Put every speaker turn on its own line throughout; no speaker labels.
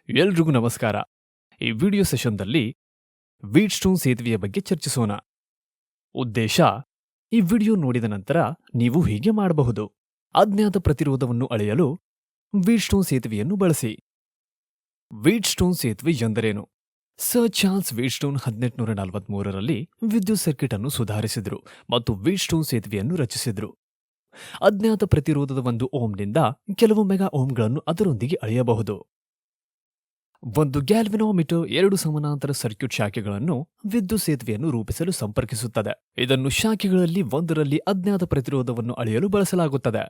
ಎಲ್ರಿಗೂ ನಮಸ್ಕಾರ. ಈ ವಿಡಿಯೋ ಸೆಷನ್ದಲ್ಲಿ ವೀಟ್‌ಸ್ಟೋನ್ ಸೇತುವೆಯ ಬಗ್ಗೆ ಚರ್ಚಿಸೋಣ. ಉದ್ದೇಶ: ಈ ವಿಡಿಯೋ ನೋಡಿದ ನಂತರ ನೀವು ಹೀಗೆ ಮಾಡಬಹುದು. ಅಜ್ಞಾತ ಪ್ರತಿರೋಧವನ್ನು ಅಳೆಯಲು ವೀಟ್‌ಸ್ಟೋನ್ ಸೇತುವೆಯನ್ನು ಬಳಸಿ. ವೀಟ್‌ಸ್ಟೋನ್ ಸೇತುವೆ ಎಂದರೇನು? ಸರ್ ಚಾರ್ಲ್ಸ್ ವೀಟ್‌ಸ್ಟೋನ್ 1843ರಲ್ಲಿ ವಿದ್ಯುತ್ ಸರ್ಕ್ಯೂಟ್ ಅನ್ನು ಸುಧಾರಿಸಿದರು ಮತ್ತು ವೀಟ್‌ಸ್ಟೋನ್ ಸೇತುವೆಯನ್ನು ರಚಿಸಿದರು. ಅಜ್ಞಾತ ಪ್ರತಿರೋಧದ 1 ಓಮ್ನಿಂದ ಕೆಲವು ಮೆಗಾ ಓಮ್ಗಳನ್ನು ಅದರೊಂದಿಗೆ ಅಳೆಯಬಹುದು. ಒಂದು ಗ್ಯಾಲ್ವನೋಮೀಟರ್ 2 ಸಮಾನಾಂತರ ಸರ್ಕ್ಯೂಟ್ ಶಾಖೆಗಳನ್ನು ವಿದ್ಯುತ್ ಸೇತುವೆಯನ್ನು ರೂಪಿಸಲು ಸಂಪರ್ಕಿಸುತ್ತದೆ. ಇದನ್ನು ಶಾಖೆಗಳಲ್ಲಿ ಒಂದರಲ್ಲಿ ಅಜ್ಞಾತ ಪ್ರತಿರೋಧವನ್ನು ಅಳೆಯಲು ಬಳಸಲಾಗುತ್ತದೆ.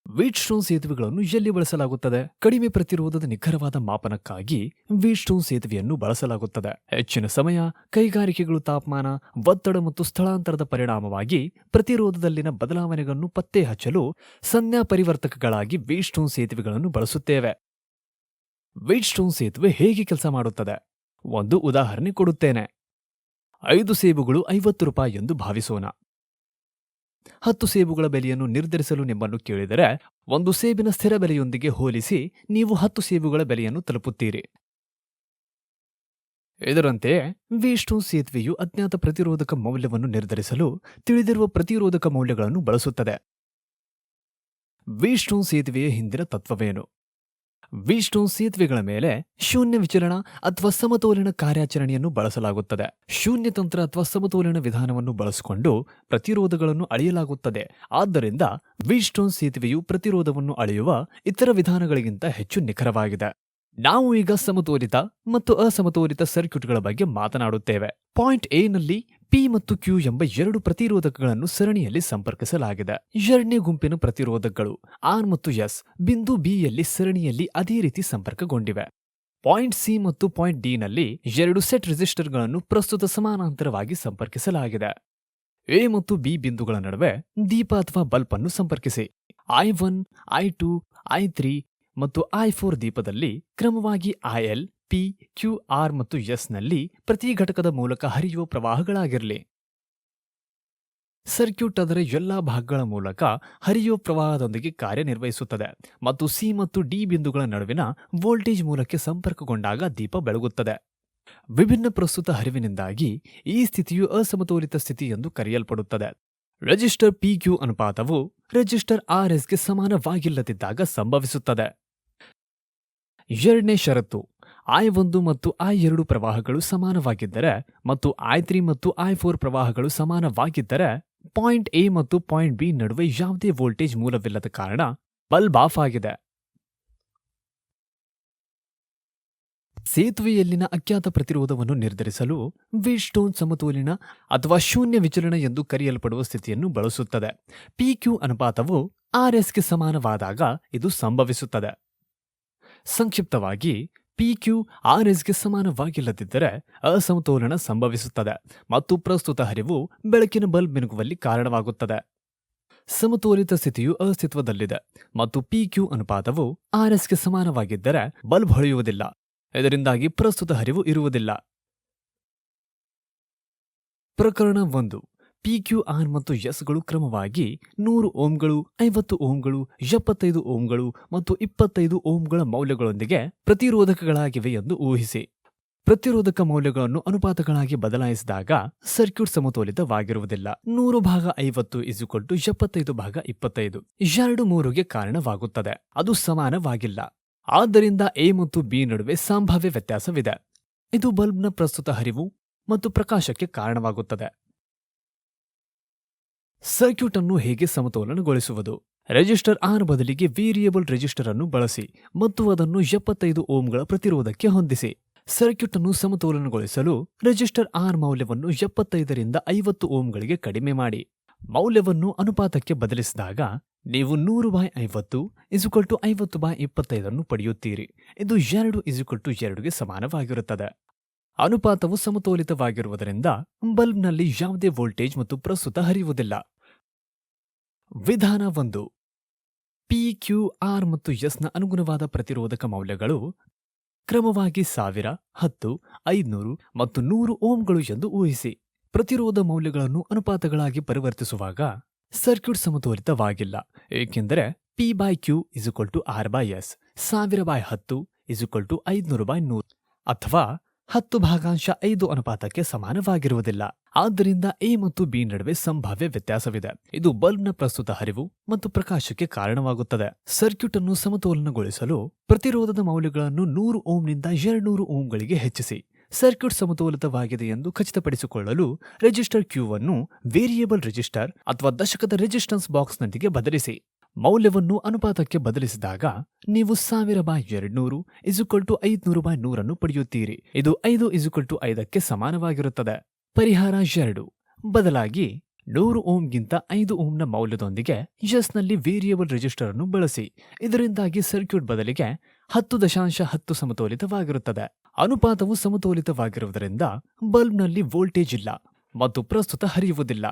ವೀಟ್‌ಸ್ಟೋನ್ ಸೇತುವೆಗಳನ್ನು ಎಲ್ಲಿ ಬಳಸಲಾಗುತ್ತದೆ? ಕಡಿಮೆ ಪ್ರತಿರೋಧದ ನಿಖರವಾದ ಮಾಪನಕ್ಕಾಗಿ ವೀಟ್‌ಸ್ಟೋನ್ ಸೇತುವೆಯನ್ನು ಬಳಸಲಾಗುತ್ತದೆ. ಹೆಚ್ಚಿನ ಸಮಯ ಕೈಗಾರಿಕೆಗಳು ತಾಪಮಾನ, ಒತ್ತಡ ಮತ್ತು ಸ್ಥಳಾಂತರದ ಪರಿಣಾಮವಾಗಿ ಪ್ರತಿರೋಧದಲ್ಲಿನ ಬದಲಾವಣೆಗಳನ್ನು ಪತ್ತೆ ಹಚ್ಚಲು ಸಂಜ್ಞಾ ಪರಿವರ್ತಕಗಳಾಗಿ ವೀಟ್‌ಸ್ಟೋನ್ ಸೇತುವೆಗಳನ್ನು ಬಳಸುತ್ತೇವೆ. ವೀಟ್‌ಸ್ಟೋನ್ ಸೇತುವೆ ಹೇಗೆ ಕೆಲಸ ಮಾಡುತ್ತದೆ? ಒಂದು ಉದಾಹರಣೆ ಕೊಡುತ್ತೇನೆ. 5 ಸೇಬುಗಳು ₹50 ಎಂದು ಭಾವಿಸೋಣ. 10 ಸೇಬುಗಳ ಬೆಲೆಯನ್ನು ನಿರ್ಧರಿಸಲು ನಿಮ್ಮನ್ನು ಕೇಳಿದರೆ, ಒಂದು ಸೇಬಿನ ಸ್ಥಿರ ಬೆಲೆಯೊಂದಿಗೆ ಹೋಲಿಸಿ ನೀವು 10 ಸೇಬುಗಳ ಬೆಲೆಯನ್ನು ತಲುಪುತ್ತೀರಿ. ಇದರಂತೆಯೇ ವೀಟ್‌ಸ್ಟೋನ್ ಸೇತುವೆಯು ಅಜ್ಞಾತ ಪ್ರತಿರೋಧಕ ಮೌಲ್ಯವನ್ನು ನಿರ್ಧರಿಸಲು ತಿಳಿದಿರುವ ಪ್ರತಿರೋಧಕ ಮೌಲ್ಯಗಳನ್ನು ಬಳಸುತ್ತದೆ. ವೀಟ್‌ಸ್ಟೋನ್ ಸೇತುವೆಯ ಹಿಂದಿನ ತತ್ವವೇನು? ವೀಟ್‌ಸ್ಟೋನ್ ಸೇತುವೆಗಳ ಮೇಲೆ ಶೂನ್ಯ ವಿಚಲನ ಅಥವಾ ಸಮತೋಲನ ಕಾರ್ಯಾಚರಣೆಯನ್ನು ಬಳಸಲಾಗುತ್ತದೆ. ಶೂನ್ಯ ತಂತ್ರ ಅಥವಾ ಸಮತೋಲನ ವಿಧಾನವನ್ನು ಬಳಸಿಕೊಂಡು ಪ್ರತಿರೋಧಗಳನ್ನು ಅಳೆಯಲಾಗುತ್ತದೆ. ಆದ್ದರಿಂದ ವೀಟ್‌ಸ್ಟೋನ್ ಸೇತುವೆಯು ಪ್ರತಿರೋಧವನ್ನು ಅಳೆಯುವ ಇತರ ವಿಧಾನಗಳಿಗಿಂತ ಹೆಚ್ಚು ನಿಖರವಾಗಿದೆ. ನಾವು ಈಗ ಸಮತೋಲಿತ ಮತ್ತು ಅಸಮತೋಲಿತ ಸರ್ಕ್ಯೂಟ್ಗಳ ಬಗ್ಗೆ ಮಾತನಾಡುತ್ತೇವೆ. ಪಾಯಿಂಟ್ ಎ ನಲ್ಲಿ ಪಿ ಮತ್ತು ಕ್ಯೂ ಎಂಬ 2 ಪ್ರತಿರೋಧಕಗಳನ್ನು ಸರಣಿಯಲ್ಲಿ ಸಂಪರ್ಕಿಸಲಾಗಿದೆ. ಎರಡನೇ ಗುಂಪಿನ ಪ್ರತಿರೋಧಕಗಳು ಆರ್ ಮತ್ತು ಎಸ್ ಬಿಂದು ಬಿಯಲ್ಲಿ ಸರಣಿಯಲ್ಲಿ ಅದೇ ರೀತಿ ಸಂಪರ್ಕಗೊಂಡಿವೆ. ಪಾಯಿಂಟ್ ಸಿ ಮತ್ತು ಪಾಯಿಂಟ್ ಡಿ ನಲ್ಲಿ 2 ಸೆಟ್ ರೆಸಿಸ್ಟರ್ಗಳನ್ನು ಪ್ರಸ್ತುತ ಸಮಾನಾಂತರವಾಗಿ ಸಂಪರ್ಕಿಸಲಾಗಿದೆ. ಎ ಮತ್ತು ಬಿ ಬಿಂದುಗಳ ನಡುವೆ ದೀಪ ಅಥವಾ ಬಲ್ಬ್ ಅನ್ನು ಸಂಪರ್ಕಿಸಿ. I1, I2, I3 ಮತ್ತು I4 ದೀಪದಲ್ಲಿ ಕ್ರಮವಾಗಿ IL, P, Q, R ಮತ್ತು S ನಲ್ಲಿ ಪ್ರತಿ ಘಟಕದ ಮೂಲಕ ಹರಿಯುವ ಪ್ರವಾಹಗಳಾಗಿರಲಿ. ಸರ್ಕ್ಯೂಟ್ ಅದರ ಎಲ್ಲಾ ಭಾಗಗಳ ಮೂಲಕ ಹರಿಯುವ ಪ್ರವಾಹದೊಂದಿಗೆ ಕಾರ್ಯನಿರ್ವಹಿಸುತ್ತದೆ ಮತ್ತು ಸಿ ಮತ್ತು ಡಿ ಬಿಂದುಗಳ ನಡುವಿನ ವೋಲ್ಟೇಜ್ ಮೂಲಕ್ಕೆ ಸಂಪರ್ಕಗೊಂಡಾಗ ದೀಪ ಬೆಳಗುತ್ತದೆ. ವಿಭಿನ್ನ ಪ್ರಸ್ತುತ ಹರಿವಿನಿಂದಾಗಿ ಈ ಸ್ಥಿತಿಯು ಅಸಮತೋಲಿತ ಸ್ಥಿತಿ ಎಂದು ಕರೆಯಲ್ಪಡುತ್ತದೆ. ರೆಜಿಸ್ಟರ್ PQ ಅನುಪಾತವು ರೆಜಿಸ್ಟರ್ RSಗೆ ಸಮಾನವಾಗಿಲ್ಲದಿದ್ದಾಗ ಸಂಭವಿಸುತ್ತದೆ. ಎರಡನೇ ಷರತ್ತು: I1 ಮತ್ತು I2 ಪ್ರವಾಹಗಳು ಸಮಾನವಾಗಿದ್ದರೆ ಮತ್ತು I3 ಮತ್ತು I4 ಪ್ರವಾಹಗಳು ಸಮಾನವಾಗಿದ್ದರೆ ಪಾಯಿಂಟ್ ಎ ಮತ್ತು ಪಾಯಿಂಟ್ ಬಿ ನಡುವೆ ಯಾವುದೇ ವೋಲ್ಟೇಜ್ ಮೂಲವಿಲ್ಲದ ಕಾರಣ ಬಲ್ಬ್ ಆಫ್ ಆಗಿದೆ. ಸೇತುವೆಯಲ್ಲಿನ ಅಜ್ಞಾತ ಪ್ರತಿರೋಧವನ್ನು ನಿರ್ಧರಿಸಲು ವೀಟ್‌ಸ್ಟೋನ್ ಸಮತೋಲನ ಅಥವಾ ಶೂನ್ಯ ವಿಚಲನ ಎಂದು ಕರೆಯಲ್ಪಡುವ ಸ್ಥಿತಿಯನ್ನು ಬಳಸುತ್ತದೆ. PQ ಅನುಪಾತವು RSಗೆ ಸಮಾನವಾದಾಗ ಇದು ಸಂಭವಿಸುತ್ತದೆ. ಸಂಕ್ಷಿಪ್ತವಾಗಿ, PQ RSಗೆ ಸಮಾನವಾಗಿಲ್ಲದಿದ್ದರೆ ಅಸಮತೋಲನ ಸಂಭವಿಸುತ್ತದೆ ಮತ್ತು ಪ್ರಸ್ತುತ ಹರಿವು ಬೆಳಕಿನ ಬಲ್ಬ್ ಮಿನುಗುವಲ್ಲಿ ಕಾರಣವಾಗುತ್ತದೆ. ಸಮತೋಲಿತ ಸ್ಥಿತಿಯು ಅಸ್ತಿತ್ವದಲ್ಲಿದೆ ಮತ್ತು PQ ಅನುಪಾತವು RSಗೆ ಸಮಾನವಾಗಿದ್ದರೆ ಬಲ್ಬ್ ಹೊಳೆಯುವುದಿಲ್ಲ. ಇದರಿಂದಾಗಿ ಪ್ರಸ್ತುತ ಹರಿವು ಇರುವುದಿಲ್ಲ. ಪ್ರಕರಣ 1: PQR ಮತ್ತು ಎಸ್ಗಳು ಕ್ರಮವಾಗಿ 100 ಓಮ್ಗಳು, 50 ಓಮ್ಗಳು, 75 ಓಮ್ಗಳು ಮತ್ತು 25 ಓಮ್ಗಳ ಮೌಲ್ಯಗಳೊಂದಿಗೆ ಪ್ರತಿರೋಧಕಗಳಾಗಿವೆ ಎಂದು ಊಹಿಸಿ. ಪ್ರತಿರೋಧಕ ಮೌಲ್ಯಗಳನ್ನು ಅನುಪಾತಗಳಾಗಿ ಬದಲಾಯಿಸಿದಾಗ ಸರ್ಕ್ಯೂಟ್ ಸಮತೋಲಿತವಾಗಿರುವುದಿಲ್ಲ. 100/50 75/25 2-3ಗೆ ಕಾರಣವಾಗುತ್ತದೆ. ಅದು ಸಮಾನವಾಗಿಲ್ಲ. ಆದ್ದರಿಂದ ಎ ಮತ್ತು ಬಿ ನಡುವೆ ಸಂಭಾವ್ಯ ವ್ಯತ್ಯಾಸವಿದೆ. ಇದು ಬಲ್ಬ್ನ ಪ್ರಸ್ತುತ ಹರಿವು ಮತ್ತು ಪ್ರಕಾಶಕ್ಕೆ ಕಾರಣವಾಗುತ್ತದೆ. ಸರ್ಕ್ಯೂಟ್ ಅನ್ನು ಹೇಗೆ ಸಮತೋಲನಗೊಳಿಸುವುದು? ರೆಜಿಸ್ಟರ್ R ಬದಲಿಗೆ ವೇರಿಯಬಲ್ ರೆಜಿಸ್ಟರ್ ಅನ್ನು ಬಳಸಿ ಮತ್ತು ಅದನ್ನು 75 ಓಮ್ಗಳ ಪ್ರತಿರೋಧಕ್ಕೆ ಹೊಂದಿಸಿ. ಸರ್ಕ್ಯೂಟ್ ಅನ್ನು ಸಮತೋಲನಗೊಳಿಸಲು ರೆಜಿಸ್ಟರ್ R ಮೌಲ್ಯವನ್ನು 75ರಿಂದ 50 ಓಮ್ಗಳಿಗೆ ಕಡಿಮೆ ಮಾಡಿ. ಮೌಲ್ಯವನ್ನು ಅನುಪಾತಕ್ಕೆ ಬದಲಿಸಿದಾಗ ನೀವು 100/50 50/25 ಅನ್ನು ಪಡೆಯುತ್ತೀರಿ. ಇದು 2:2ಗೆ ಸಮಾನವಾಗಿರುತ್ತದೆ. ಅನುಪಾತವು ಸಮತೋಲಿತವಾಗಿರುವುದರಿಂದ ಬಲ್ಬ್ನಲ್ಲಿ ಯಾವುದೇ ವೋಲ್ಟೇಜ್ ಮತ್ತು ಪ್ರಸ್ತುತ ಹರಿಯುವುದಿಲ್ಲ. ವಿಧಾನ 1: PQ, R ಮತ್ತು S ನ ಅನುಗುಣವಾದ ಪ್ರತಿರೋಧಕ ಮೌಲ್ಯಗಳು ಕ್ರಮವಾಗಿ 1000, 10, 500 ಮತ್ತು 100 ಓಮ್ಗಳು ಎಂದು ಊಹಿಸಿ. ಪ್ರತಿರೋಧ ಮೌಲ್ಯಗಳನ್ನು ಅನುಪಾತಗಳಾಗಿ ಪರಿವರ್ತಿಸುವಾಗ ಸರ್ಕ್ಯೂಟ್ ಸಮತೋಲಿತವಾಗಿಲ್ಲ, ಏಕೆಂದರೆ P/Q = R/S 1000/10 = 500/100 ಅಥವಾ 10/5 ಅನುಪಾತಕ್ಕೆ ಸಮಾನವಾಗಿರುವುದಿಲ್ಲ. ಆದ್ದರಿಂದ ಎ ಮತ್ತು ಬಿ ನಡುವೆ ಸಂಭಾವ್ಯ ವ್ಯತ್ಯಾಸವಿದೆ. ಇದು ಬಲ್ಬ್ನ ಪ್ರಸ್ತುತ ಹರಿವು ಮತ್ತು ಪ್ರಕಾಶಕ್ಕೆ ಕಾರಣವಾಗುತ್ತದೆ. ಸರ್ಕ್ಯೂಟ್ ಅನ್ನು ಸಮತೋಲನಗೊಳಿಸಲು ಪ್ರತಿರೋಧದ ಮೌಲ್ಯಗಳನ್ನು 100 ಓಮ್ನಿಂದ 200 ಓಮ್ಗಳಿಗೆ ಹೆಚ್ಚಿಸಿ. ಸರ್ಕ್ಯೂಟ್ ಸಮತೋಲಿತವಾಗಿದೆ ಎಂದು ಖಚಿತಪಡಿಸಿಕೊಳ್ಳಲು ರೆಜಿಸ್ಟರ್ ಕ್ಯೂ ಅನ್ನು ವೇರಿಯೇಬಲ್ ರೆಜಿಸ್ಟರ್ ಅಥವಾ ದಶಕದ ರೆಸಿಸ್ಟೆನ್ಸ್ ಬಾಕ್ಸ್ನೊಂದಿಗೆ ಬದಲಿಸಿ. ಮೌಲ್ಯವನ್ನು ಅನುಪಾತಕ್ಕೆ ಬದಲಿಸಿದಾಗ ನೀವು 1000/200 = 500/100 ಅನ್ನು ಪಡೆಯುತ್ತೀರಿ. ಇದು 5:5ಕ್ಕೆ ಸಮಾನವಾಗಿರುತ್ತದೆ. ಪರಿಹಾರ 2. ಬದಲಾಗಿ 100 ಓಮ್ಗಿಂತ 5 ಓಮ್ನ ಮೌಲ್ಯದೊಂದಿಗೆ ಎಸ್ನಲ್ಲಿ ವೇರಿಯೇಬಲ್ ರೆಜಿಸ್ಟರ್ ಅನ್ನು ಬಳಸಿ. ಇದರಿಂದಾಗಿ ಸರ್ಕ್ಯೂಟ್ ಬದಲಿಗೆ 10.10 ಸಮತೋಲಿತವಾಗಿರುತ್ತದೆ. ಅನುಪಾತವು ಸಮತೋಲಿತವಾಗಿರುವುದರಿಂದ ಬಲ್ಬ್ನಲ್ಲಿ ವೋಲ್ಟೇಜ್ ಇಲ್ಲ ಮತ್ತು ಪ್ರಸ್ತುತ ಹರಿಯುವುದಿಲ್ಲ.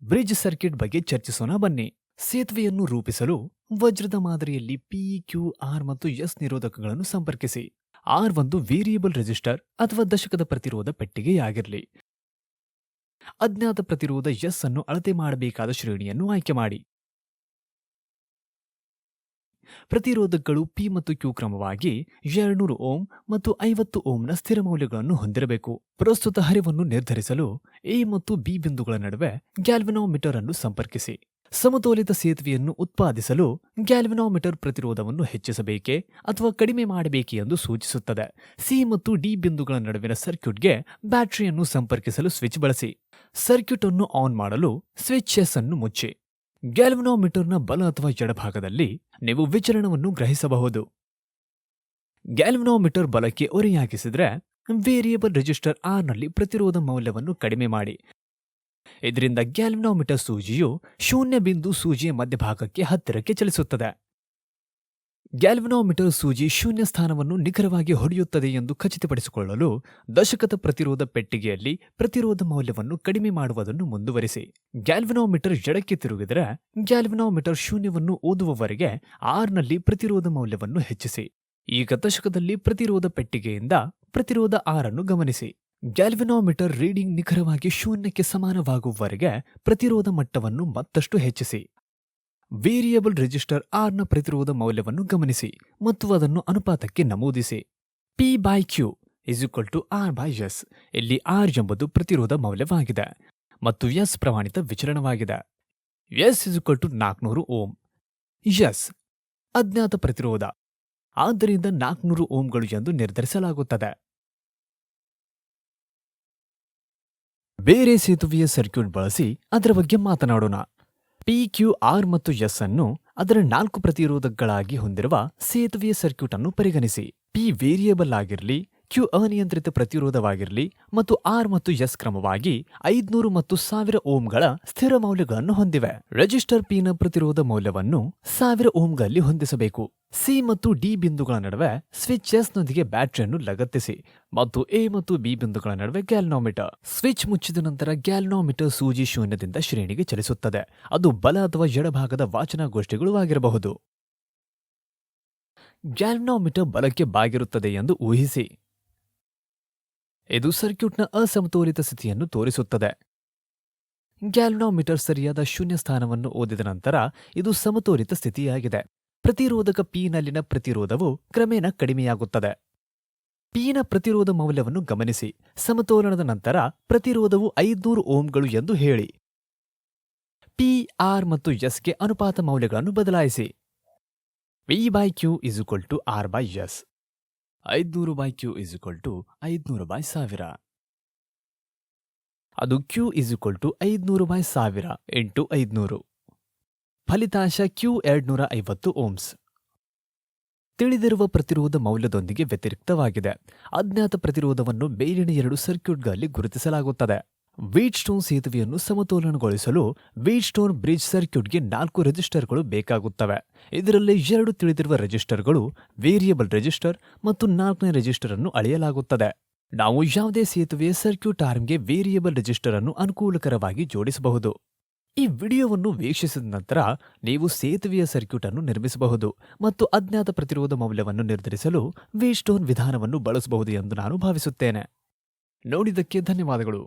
ಬ್ರಿಡ್ಜ್ ಸರ್ಕ್ಯೂಟ್ ಬಗ್ಗೆ ಚರ್ಚಿಸೋಣ ಬನ್ನಿ. ಸೇತುವೆಯನ್ನು ರೂಪಿಸಲು ವಜ್ರದ ಮಾದರಿಯಲ್ಲಿ ಪಿ, ಕ್ಯೂ, ಆರ್ ಮತ್ತು ಎಸ್ ನಿರೋಧಕಗಳನ್ನು ಸಂಪರ್ಕಿಸಿ. ಆರ್ ಒಂದು ವೇರಿಯೇಬಲ್ ರೆಜಿಸ್ಟರ್ ಅಥವಾ ದಶಕದ ಪ್ರತಿರೋಧ ಪೆಟ್ಟಿಗೆಯಾಗಿರಲಿ. ಅಜ್ಞಾತ ಪ್ರತಿರೋಧ ಎಸ್ ಅನ್ನು ಅಳತೆ ಮಾಡಬೇಕಾದ ಶ್ರೇಣಿಯನ್ನು ಆಯ್ಕೆ ಮಾಡಿ. ಪ್ರತಿರೋಧಕಗಳು ಪಿ ಮತ್ತು ಕ್ಯೂ ಕ್ರಮವಾಗಿ 200 ಓಮ್ ಮತ್ತು 50 ಓಮ್ನ ಸ್ಥಿರ ಮೌಲ್ಯಗಳನ್ನು ಹೊಂದಿರಬೇಕು. ಪ್ರಸ್ತುತ ಹರಿವನ್ನು ನಿರ್ಧರಿಸಲು ಎ ಮತ್ತು ಬಿ ಬಿಂದುಗಳ ನಡುವೆ ಗ್ಯಾಲ್ವನೋಮೀಟರ್ ಅನ್ನು ಸಂಪರ್ಕಿಸಿ. ಸಮತೋಲಿತ ಸೇತುವೆಯನ್ನು ಉತ್ಪಾದಿಸಲು ಗ್ಯಾಲ್ವನೋಮೀಟರ್ ಪ್ರತಿರೋಧವನ್ನು ಹೆಚ್ಚಿಸಬೇಕೇ ಅಥವಾ ಕಡಿಮೆ ಮಾಡಬೇಕೇ ಎಂದು ಸೂಚಿಸುತ್ತದೆ. ಸಿ ಮತ್ತು ಡಿ ಬಿಂದುಗಳ ನಡುವಿನ ಸರ್ಕ್ಯೂಟ್ಗೆ ಬ್ಯಾಟರಿಯನ್ನು ಸಂಪರ್ಕಿಸಲು ಸ್ವಿಚ್ ಬಳಸಿ. ಸರ್ಕ್ಯೂಟ್ ಅನ್ನು ಆನ್ ಮಾಡಲು ಸ್ವಿಚ್ ಎಸ್ ಅನ್ನು ಮುಚ್ಚಿ. ಗ್ಯಾಲ್ವನೋಮೀಟರ್ನ ಬಲ ಅಥವಾ ಎಡಭಾಗದಲ್ಲಿ ನೀವು ವಿಚಲನವನ್ನು ಗ್ರಹಿಸಬಹುದು. ಗ್ಯಾಲ್ವನೋಮೀಟರ್ ಬಲಕ್ಕೆ ಓರೆಯಾಗಿಸಿದರೆ ವೇರಿಯೇಬಲ್ ರೆಜಿಸ್ಟರ್ ಆರ್ನಲ್ಲಿ ಪ್ರತಿರೋಧ ಮೌಲ್ಯವನ್ನು ಕಡಿಮೆ ಮಾಡಿ. ಇದರಿಂದ ಗ್ಯಾಲ್ವನೋಮೀಟರ್ ಸೂಜಿಯು 0 ಬಿಂದು ಸೂಜಿಯ ಮಧ್ಯಭಾಗಕ್ಕೆ ಹತ್ತಿರಕ್ಕೆ ಚಲಿಸುತ್ತದೆ. ಗ್ಯಾಲ್ವನೋಮೀಟರ್ ಸೂಜಿ 0 ಸ್ಥಾನವನ್ನು ನಿಖರವಾಗಿ ಹೊಡೆಯುತ್ತದೆ ಎಂದು ಖಚಿತಪಡಿಸಿಕೊಳ್ಳಲು ದಶಕದ ಪ್ರತಿರೋಧ ಪೆಟ್ಟಿಗೆಯಲ್ಲಿ ಪ್ರತಿರೋಧ ಮೌಲ್ಯವನ್ನು ಕಡಿಮೆ ಮಾಡುವುದನ್ನು ಮುಂದುವರಿಸಿ. ಗ್ಯಾಲ್ವನೋಮೀಟರ್ ಎಡಕ್ಕೆ ತಿರುಗಿದರೆ ಗ್ಯಾಲ್ವನೋಮೀಟರ್ ಶೂನ್ಯವನ್ನು ಓದುವವರೆಗೆ ಆರ್ನಲ್ಲಿ ಪ್ರತಿರೋಧ ಮೌಲ್ಯವನ್ನು ಹೆಚ್ಚಿಸಿ. ಈಗ ದಶಕದಲ್ಲಿ ಪ್ರತಿರೋಧ ಪೆಟ್ಟಿಗೆಯಿಂದ ಪ್ರತಿರೋಧ ಆರ್ ಅನ್ನು ಗಮನಿಸಿ. ಗ್ಯಾಲ್ವನೋಮೀಟರ್ ರೀಡಿಂಗ್ ನಿಖರವಾಗಿ 0ಕ್ಕೆ ಸಮಾನವಾಗುವವರೆಗೆ ಪ್ರತಿರೋಧ ಮಟ್ಟವನ್ನು ಮತ್ತಷ್ಟು ಹೆಚ್ಚಿಸಿ. ವೇರಿಯೇಬಲ್ ರೆಜಿಸ್ಟರ್ ಆರ್ನ ಪ್ರತಿರೋಧ ಮೌಲ್ಯವನ್ನು ಗಮನಿಸಿ ಮತ್ತು ಅದನ್ನು ಅನುಪಾತಕ್ಕೆ ನಮೂದಿಸಿ. P/Q = R/S. ಇಲ್ಲಿ ಆರ್ ಎಂಬುದು ಪ್ರತಿರೋಧ ಮೌಲ್ಯವಾಗಿದೆ ಮತ್ತು ಎಸ್ ಪ್ರಮಾಣಿತ ವಿಚಲನವಾಗಿದೆ. S = 400 ohm. ಎಸ್ ಅಜ್ಞಾತ ಪ್ರತಿರೋಧ, ಆದ್ದರಿಂದ 400 ಓಮ್ಗಳು ಎಂದು ನಿರ್ಧರಿಸಲಾಗುತ್ತದೆ. ಬೇರೆ ಸೇತುವೆಯ ಸರ್ಕ್ಯೂಟ್ ಬಳಸಿ ಅದರ ಬಗ್ಗೆ ಮಾತನಾಡೋಣ. ಪಿ, ಕ್ಯೂ, ಆರ್ ಮತ್ತು ಎಸ್ ಅನ್ನು ಅದರ 4 ಪ್ರತಿರೋಧಕಗಳಾಗಿ ಹೊಂದಿರುವ ಸೇತುವೆಯ ಸರ್ಕ್ಯೂಟ್ ಅನ್ನು ಪರಿಗಣಿಸಿ. ಪಿ ವೇರಿಯೇಬಲ್ ಆಗಿರಲಿ, ಕ್ಯೂ ಅನಿಯಂತ್ರಿತ ಪ್ರತಿರೋಧವಾಗಿರಲಿ ಮತ್ತು ಆರ್ ಮತ್ತು ಎಸ್ ಕ್ರಮವಾಗಿ 500 ಮತ್ತು 1000 ಓಮ್ಗಳ ಸ್ಥಿರ ಮೌಲ್ಯಗಳನ್ನು ಹೊಂದಿವೆ. ರೆಜಿಸ್ಟರ್ ಪಿನ ಪ್ರತಿರೋಧ ಮೌಲ್ಯವನ್ನು 1000 ಓಮ್ಗಳಲ್ಲಿ ಹೊಂದಿಸಬೇಕು. ಸಿ ಮತ್ತು ಡಿ ಬಿಂದುಗಳ ನಡುವೆ ಸ್ವಿಚ್ ಎಸ್ನೊಂದಿಗೆ ಬ್ಯಾಟರಿಯನ್ನು ಲಗತ್ತಿಸಿ ಮತ್ತು ಎ ಮತ್ತು ಬಿ ಬಿಂದುಗಳ ನಡುವೆ ಗ್ಯಾಲ್ವನೋಮೀಟರ್. ಸ್ವಿಚ್ ಮುಚ್ಚಿದ ನಂತರ ಗ್ಯಾಲ್ವನೋಮೀಟರ್ ಸೂಜಿ ಶೂನ್ಯದಿಂದ ಶ್ರೇಣಿಗೆ ಚಲಿಸುತ್ತದೆ. ಅದು ಬಲ ಅಥವಾ ಎಡಭಾಗದ ವಾಚನಗೋಷ್ಠಿಗಳು ಆಗಿರಬಹುದು. ಗ್ಯಾಲ್ವನೋಮೀಟರ್ ಬಲಕ್ಕೆ ಬಾಗಿರುತ್ತದೆ ಎಂದು ಊಹಿಸಿ. ಇದು ಸರ್ಕ್ಯೂಟ್ನ ಅಸಮತೋಲಿತ ಸ್ಥಿತಿಯನ್ನು ತೋರಿಸುತ್ತದೆ. ಗ್ಯಾಲ್ವನೋಮೀಟರ್ ಸರಿಯಾದ 0 ಸ್ಥಾನವನ್ನು ಓದಿದ ನಂತರ ಇದು ಸಮತೋಲಿತ ಸ್ಥಿತಿಯಾಗಿದೆ. ಪ್ರತಿರೋಧಕ ಪಿನಲ್ಲಿನ ಪ್ರತಿರೋಧವು ಕ್ರಮೇಣ ಕಡಿಮೆಯಾಗುತ್ತದೆ. ಪಿನ ಪ್ರತಿರೋಧ ಮೌಲ್ಯವನ್ನು ಗಮನಿಸಿ. ಸಮತೋಲನದ ನಂತರ ಪ್ರತಿರೋಧವು 500 ಓಮ್ಗಳು ಎಂದು ಹೇಳಿ. ಪಿ, ಆರ್ ಮತ್ತು ಎಸ್ಗೆ ಅನುಪಾತ ಮೌಲ್ಯಗಳನ್ನು ಬದಲಾಯಿಸಿ. P/Q = R/S. 500/Q = 500/1000. ಅದು Q = 500/1000 × 500. ಫಲಿತಾಂಶ Q 250 ಓಮ್ಸ್. ತಿಳಿದಿರುವ ಪ್ರತಿರೋಧ ಮೌಲ್ಯದೊಂದಿಗೆ ವ್ಯತಿರಿಕ್ತವಾಗಿದೆ. ಅಜ್ಞಾತ ಪ್ರತಿರೋಧವನ್ನು ಮೇಲಿನ 2 ಸರ್ಕ್ಯೂಟ್ಗಳಲ್ಲಿ ಗುರುತಿಸಲಾಗುತ್ತದೆ. ವೀಟ್ಸ್ಟೋನ್ ಸೇತುವೆಯನ್ನು ಸಮತೋಲನಗೊಳಿಸಲು ವೀಟ್ಸ್ಟೋನ್ ಬ್ರಿಡ್ಜ್ ಸರ್ಕ್ಯೂಟ್ಗೆ 4 ರೆಜಿಸ್ಟರ್ಗಳು ಬೇಕಾಗುತ್ತವೆ. ಇದರಲ್ಲಿ 2 ತಿಳಿದಿರುವ ರೆಜಿಸ್ಟರ್ಗಳು ವೇರಿಯೇಬಲ್ ರೆಜಿಸ್ಟರ್ ಮತ್ತು 4ನೇ ರೆಜಿಸ್ಟರ್ ಅನ್ನು ಅಳೆಯಲಾಗುತ್ತದೆ. ನಾವು ಯಾವುದೇ ಸೇತುವೆಯ ಸರ್ಕ್ಯೂಟ್ ಆರ್ಮ್ಗೆ ವೇರಿಯೇಬಲ್ ರೆಜಿಸ್ಟರ್ ಅನ್ನು ಅನುಕೂಲಕರವಾಗಿ ಜೋಡಿಸಬಹುದು. ಈ ವಿಡಿಯೋವನ್ನು ವೀಕ್ಷಿಸಿದ ನಂತರ ನೀವು ಸೇತುವೆಯ ಸರ್ಕ್ಯೂಟ್ ಅನ್ನು ನಿರ್ಮಿಸಬಹುದು ಮತ್ತು ಅಜ್ಞಾತ ಪ್ರತಿರೋಧ ಮೌಲ್ಯವನ್ನು ನಿರ್ಧರಿಸಲು ವೀಟ್ಸ್ಟೋನ್ ವಿಧಾನವನ್ನು ಬಳಸಬಹುದು ಎಂದು ನಾನು ಭಾವಿಸುತ್ತೇನೆ. ನೋಡಿದ್ದಕ್ಕೆ ಧನ್ಯವಾದಗಳು.